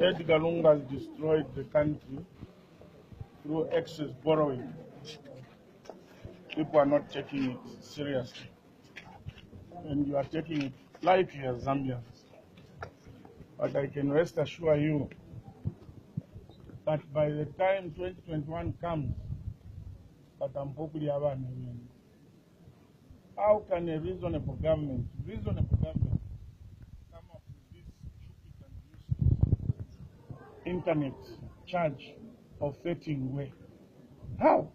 Edgar Lungu has destroyed the country through excess borrowing. People are not taking it seriously. And you are taking it lightly as Zambians. But I can rest assure you that by the time 2021 comes, how can a reasonable government come up with this stupid and useless internet charge of 13 way? How?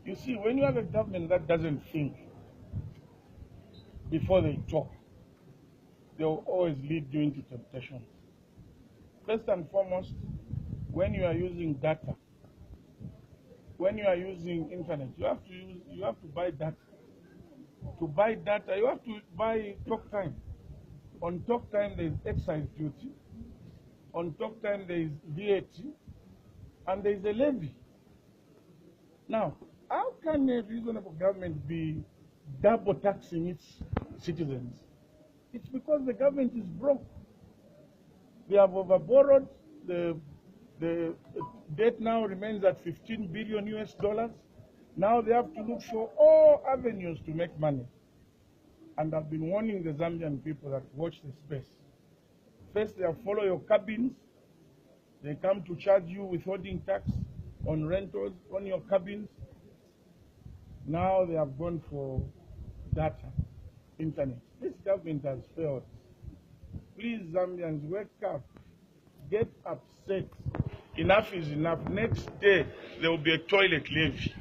You see, when you have a government that doesn't think before they talk, they will always lead you into temptation. First and foremost, when you are using data, when you are using internet, you have to buy data. To buy data, you have to buy talk time. On talk time, there is excise duty. On talk time, there is VAT, and there is a levy. Now, how can a reasonable government be double taxing its citizens? It's because the government is broke. They have overborrowed. The debt now remains at $15 billion US. Now they have to look for all avenues to make money. And I've been warning the Zambian people that watch the space. First, they'll follow your cabins. They come to charge you withholding tax on rentals on your cabins. Now they have gone for data, internet. This government has failed. Please, Zambians, wake up. Get upset. Enough is enough. Next day, there will be a toilet levy.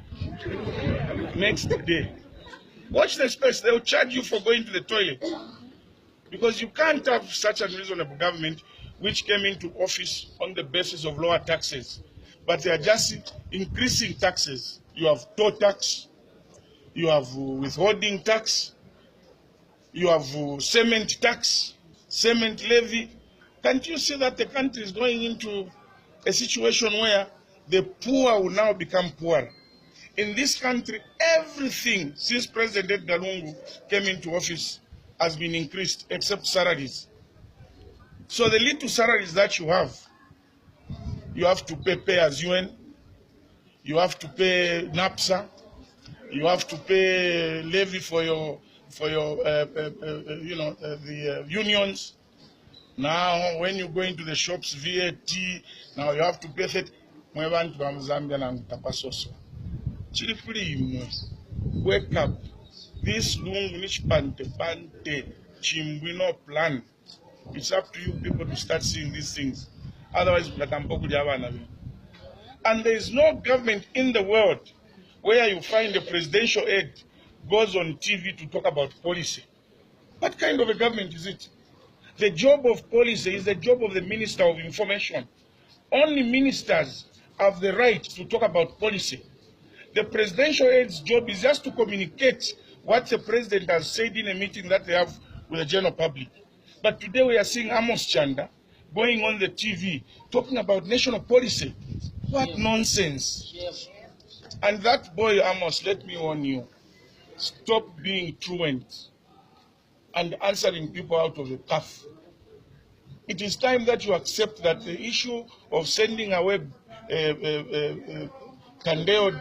Next day. Watch the space. They will charge you for going to the toilet. Because you can't have such a reasonable government which came into office on the basis of lower taxes. But they are just increasing taxes. You have toll tax. You have withholding tax. You have cement tax, cement levy. Can't you see that the country is going into a situation where the poor will now become poorer? In this country, everything since President Edgar Lungu came into office has been increased except salaries. So the little salaries that you have to pay as UN, you have to pay NAPSA, you have to pay levy for your unions. Now, when you go into the shops, VAT, now you have to pay that. Wake up. This Lungu Chimbino plan. It's up to you people to start seeing these things. Otherwise, and there is no government in the world where you find a presidential aide goes on TV to talk about policy. What kind of a government is it? The job of policy is the job of the Minister of Information. Only ministers have the right to talk about policy. The presidential aide's job is just to communicate what the president has said in a meeting that they have with the general public. But today we are seeing Amos Chanda going on the TV talking about national policy. What nonsense. And that boy Amos, let me warn you, stop being truant and answering people out of the path. It is time that you accept that the issue of sending away Kandeo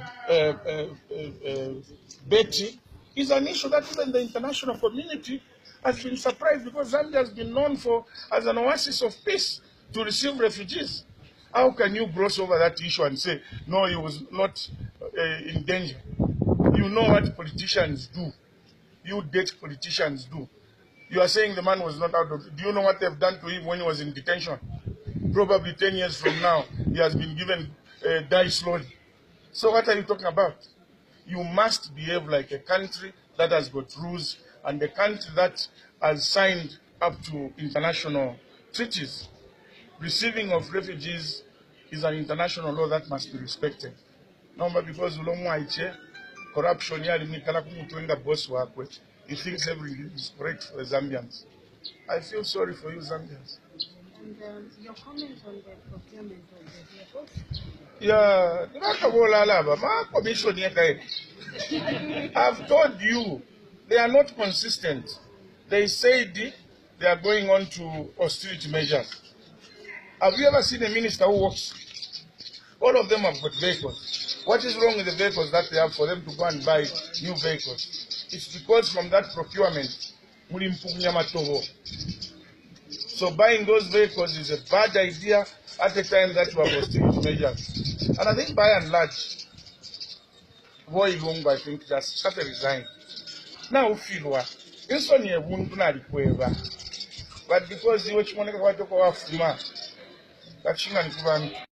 Betty is an issue that even the international community has been surprised, because Zambia has been known as an oasis of peace to receive refugees. How can you brush over that issue and say, no, he was not in danger? You know what politicians do. You date politicians do. You are saying the man was not out of... Do you know what they've done to him when he was in detention? Probably 10 years from now, he has been given die slowly. So what are you talking about? You must behave like a country that has got rules and a country that has signed up to international treaties. Receiving of refugees is an international law that must be respected. Number because corruption he thinks everything is great for the Zambians. I feel sorry for you, Zambians. And your comments on the procurement of the vehicles? Yeah, I've told you, they are not consistent. They said they are going on to austerity measures. Have you ever seen a minister who walks? All of them have got vehicles. What is wrong with the vehicles that they have for them to go and buy new vehicles? It's because from that procurement, so buying those vehicles is a bad idea at the time that we have austerity measures. And I think by and large, Boy Lungu, I think, just have to resign. Now, feel what? It's only a wound, but because you want to go off, that's